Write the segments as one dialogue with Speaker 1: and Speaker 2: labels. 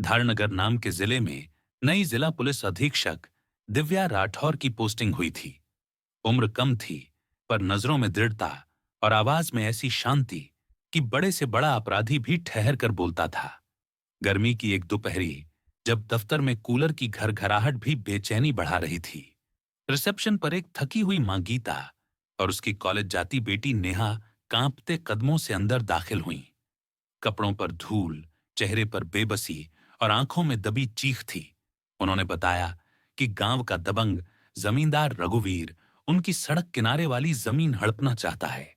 Speaker 1: धारनगर नाम के जिले में नई जिला पुलिस अधीक्षक दिव्या राठौर की पोस्टिंग हुई थी। उम्र कम थी, पर नजरों में दृढ़ता और आवाज में ऐसी शांति कि बड़े से बड़ा अपराधी भी ठहर कर बोलता था। गर्मी की एक दोपहरी, जब दफ्तर में कूलर की घरघराहट भी बेचैनी बढ़ा रही थी, रिसेप्शन पर एक थकी हुई मां गीता और उसकी कॉलेज जाती बेटी नेहा कांपते कदमों से अंदर दाखिल हुईं। कपड़ों पर धूल, चेहरे पर बेबसी और आंखों में दबी चीख थी। उन्होंने बताया कि गांव का दबंग जमींदार रघुवीर उनकी सड़क किनारे वाली जमीन हड़पना चाहता है।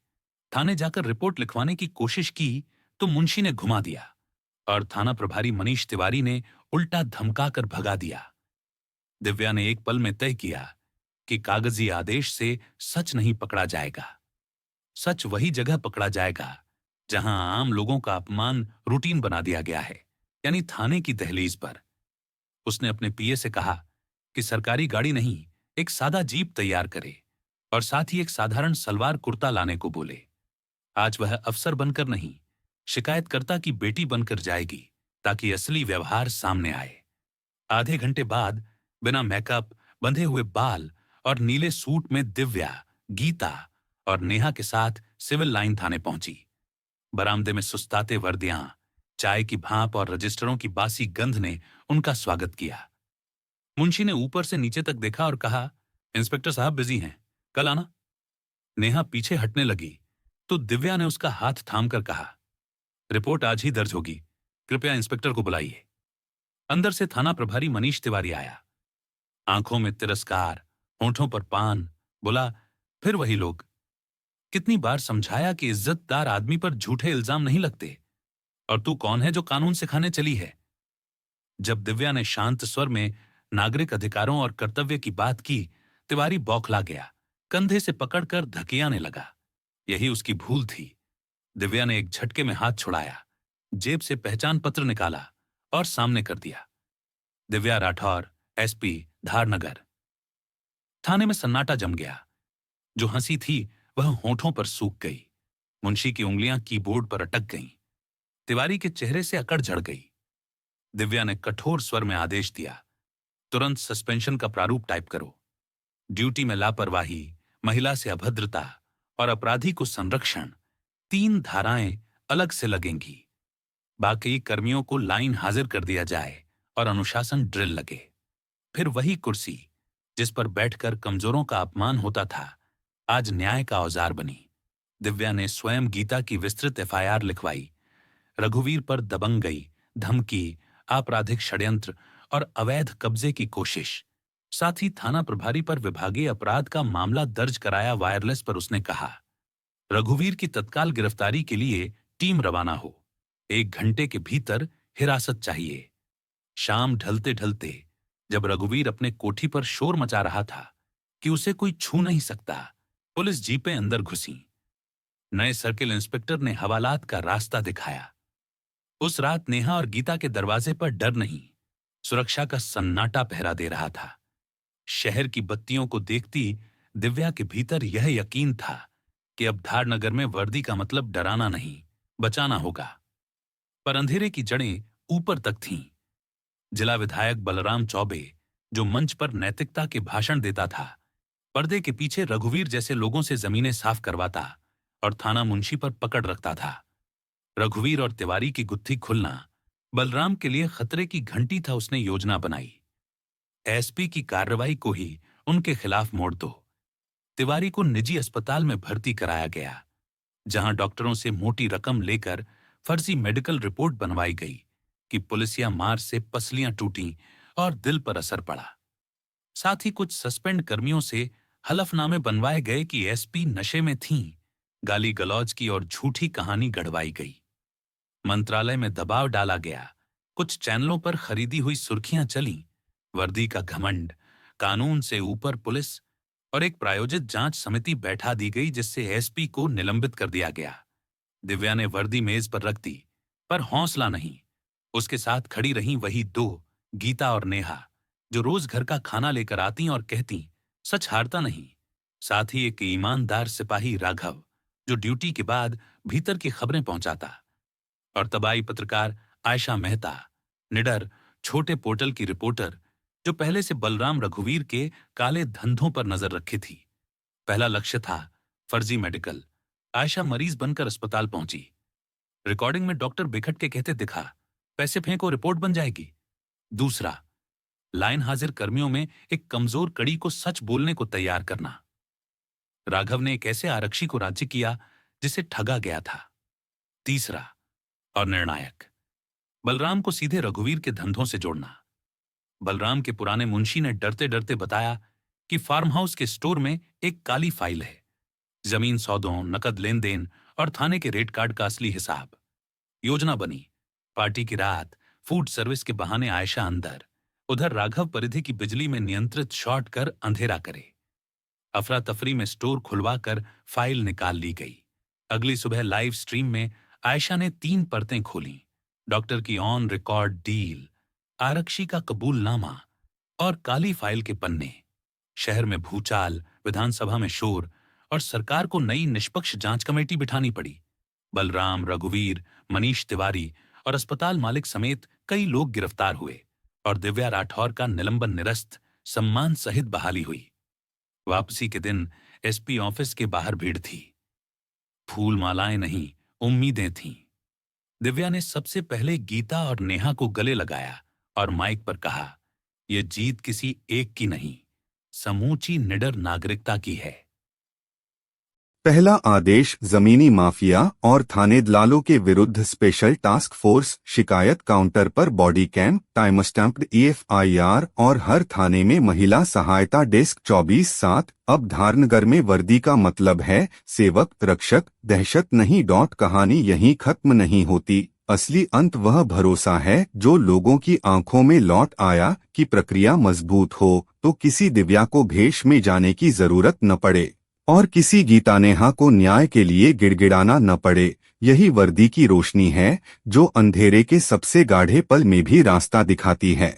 Speaker 1: थाने जाकर रिपोर्ट लिखवाने की कोशिश की तो मुंशी ने घुमा दिया और थाना प्रभारी मनीष तिवारी ने उल्टा धमकाकर भगा दिया। दिव्या ने एक पल में तय किया कि कागजी आदेश से सच नहीं पकड़ा जाएगा। सच वही जगह पकड़ा जाएगा जहां आम लोगों का अपमान रूटीन बना दिया गया है, यानी थाने की दहलीज पर। उसने अपने पीए से कहा कि सरकारी गाड़ी नहीं, एक सादा जीप तैयार करे और साथ ही एक साधारण सलवार कुर्ता लाने को बोले। आज वह अफसर बनकर नहीं, शिकायतकर्ता की बेटी बनकर जाएगी, ताकि असली व्यवहार सामने आए। आधे घंटे बाद बिना मेकअप, बंधे हुए बाल और नीले सूट में दिव्या, गीता और नेहा के साथ सिविल लाइन थाने पहुंची। बरामदे में सुस्ताते वर्दियां, चाय की भाप और रजिस्टरों की बासी गंध ने उनका स्वागत किया। मुंशी ने ऊपर से नीचे तक देखा और कहा, इंस्पेक्टर साहब बिजी हैं, कल आना। नेहा पीछे हटने लगी तो दिव्या ने उसका हाथ थामकर कहा, रिपोर्ट आज ही दर्ज होगी, कृपया इंस्पेक्टर को बुलाइए। अंदर से थाना प्रभारी मनीष तिवारी आया। आंखों में तिरस्कार, होंठों पर पान, बोला, फिर वही लोग। कितनी बार समझाया कि इज्जतदार आदमी पर झूठे इल्जाम नहीं लगते, और तू कौन है जो कानून सिखाने चली है। जब दिव्या ने शांत स्वर में नागरिक अधिकारों और कर्तव्य की बात की, तिवारी बौखला गया, कंधे से पकड़कर धकेयाने लगा। यही उसकी भूल थी। दिव्या ने एक झटके में हाथ छुड़ाया, जेब से पहचान पत्र निकाला और सामने कर दिया। दिव्या राठौर, एसपी, धारनगर। थाने में सन्नाटा जम गया। जो हंसी थी वह होंठों पर सूख गई। मुंशी की उंगलियां कीबोर्ड पर अटक गईं। तिवारी के चेहरे से अकड़ झड़ गई। दिव्या ने कठोर स्वर में आदेश दिया, तुरंत सस्पेंशन का प्रारूप टाइप करो। ड्यूटी में लापरवाही, महिला से अभद्रता और अपराधी को संरक्षण, 3 धाराएं अलग से लगेंगी। बाकी कर्मियों को लाइन हाजिर कर दिया जाए और अनुशासन ड्रिल लगे। फिर वही कुर्सी जिस पर बैठकर कमजोरों का अपमान होता था, आज न्याय का औजार बनी। दिव्या ने स्वयं गीता की विस्तृत एफआईआर लिखवाई। रघुवीर पर दबंगई, धमकी, आपराधिक षड्यंत्र और अवैध कब्जे की कोशिश, साथ ही थाना प्रभारी पर विभागीय अपराध का मामला दर्ज कराया। वायरलेस पर उसने कहा, रघुवीर की तत्काल गिरफ्तारी के लिए टीम रवाना हो। 1 घंटे के भीतर हिरासत चाहिए। शाम ढलते ढलते जब रघुवीर अपने कोठी पर शोर मचा रहा था कि उसे कोई छू नहीं सकता, पुलिस जीपें अंदर घुसीं। नए सर्किल इंस्पेक्टर ने हवालात का रास्ता दिखाया। उस रात नेहा और गीता के दरवाजे पर डर नहीं, सुरक्षा का सन्नाटा पहरा दे रहा था। शहर की बत्तियों को देखती दिव्या के भीतर यह यकीन था कि अब धारनगर में वर्दी का मतलब डराना नहीं, बचाना होगा। पर अंधेरे की जड़ें ऊपर तक थीं। जिला विधायक बलराम चौबे, जो मंच पर नैतिकता के भाषण देता था, पर्दे के पीछे रघुवीर जैसे लोगों से जमीनें साफ करवाता और थाना मुंशी पर पकड़ रखता था। रघुवीर और तिवारी की गुत्थी खुलना बलराम के लिए खतरे की घंटी था। उसने योजना बनाई, एसपी की कार्रवाई को ही उनके खिलाफ मोड़ दो। तिवारी को निजी अस्पताल में भर्ती कराया गया, जहां डॉक्टरों से मोटी रकम लेकर फर्जी मेडिकल रिपोर्ट बनवाई गई कि पुलिसिया मार से पसलियां टूटीं और दिल पर असर पड़ा। साथ ही कुछ सस्पेंड कर्मियों से हलफनामे बनवाए गए कि एसपी नशे में थीं। गाली गलौज की और झूठी कहानी गढ़वाई गई। मंत्रालय में दबाव डाला गया। कुछ चैनलों पर खरीदी हुई सुर्खियां चलीं। वर्दी का घमंड, कानून से ऊपर पुलिस और एक प्रायोजित जांच समिति बैठा दी गई, जिससे एसपी को निलंबित कर दिया गया। दिव्या ने वर्दी मेज पर रख दी, पर हौसला नहीं। उसके साथ खड़ी रहीं वही 2, गीता और नेहा, जो रोज घर का खाना लेकर आती और कहती, सच हारता नहीं। साथ ही एक ईमानदार सिपाही राघव, जो ड्यूटी के बाद भीतर की खबरें पहुंचाता, और तबाई पत्रकार आयशा मेहता, निडर छोटे पोर्टल की रिपोर्टर जो पहले से बलराम रघुवीर के काले धंधों पर नजर रखी थी। पहला लक्ष्य था फर्जी मेडिकल। आयशा मरीज बनकर अस्पताल पहुंची। रिकॉर्डिंग में डॉक्टर बिखट के कहते दिखा, पैसे फेंको रिपोर्ट बन जाएगी। दूसरा, लाइन हाजिर कर्मियों में एक कमजोर कड़ी को सच बोलने को तैयार करना। राघव ने एक ऐसे आरक्षी को राज्य किया जिसे ठगा गया था। तीसरा और निर्णायक, बलराम को सीधे रघुवीर के धंधों से जोड़ना। बलराम के पुराने मुंशी ने डरते डरते बताया कि फार्म हाउस के स्टोर में एक काली फाइल है, जमीन सौदों, नकद लेन देन और थाने के रेट कार्ड का असली हिसाब। योजना बनी, पार्टी की रात, फूड सर्विस के बहाने आयशा अंदर, उधर राघव परिधि की बिजली में नियंत्रित शॉट कर अंधेरा करे। अफरा तफरी में स्टोर खुलवाकर फाइल निकाल ली गई। अगली सुबह लाइव स्ट्रीम में आयशा ने 3 परतें खोली, डॉक्टर की ऑन रिकॉर्ड डील, आरक्षी का कबूलनामा और काली फाइल के पन्ने। शहर में भूचाल, विधानसभा में शोर और सरकार को नई निष्पक्ष जांच कमेटी बिठानी पड़ी। बलराम, रघुवीर, मनीष तिवारी और अस्पताल मालिक समेत कई लोग गिरफ्तार हुए और दिव्या राठौर का निलंबन निरस्त, सम्मान सहित बहाली हुई। वापसी के दिन एसपी ऑफिस के बाहर भीड़ थी। फूल मालाएं नहीं, उम्मीदें थीं। दिव्या ने सबसे पहले गीता और नेहा को गले लगाया और माइक पर कहा, यह जीत किसी एक की नहीं, समूची निडर नागरिकता की है।
Speaker 2: पहला आदेश जमीनी माफिया और थानेदारों के विरुद्ध स्पेशल टास्क फोर्स। शिकायत काउंटर पर body cam, time stamped EFIR और हर थाने में महिला सहायता डेस्क 24/7। अब धारनगर में वर्दी का मतलब है सेवक, रक्षक, दहशत नहीं। कहानी यहीं खत्म नहीं होती। असली अंत वह भरोसा है जो लोगों की आंखों में लौट आया कि प्रक्रिया मजबूत हो तो किसी दिव्या को भेष में जाने की जरूरत न पड़े और किसी गीता नेहा को न्याय के लिए गिड़गिड़ाना न पड़े। यही वर्दी की रोशनी है जो अंधेरे के सबसे गाढ़े पल में भी रास्ता दिखाती है।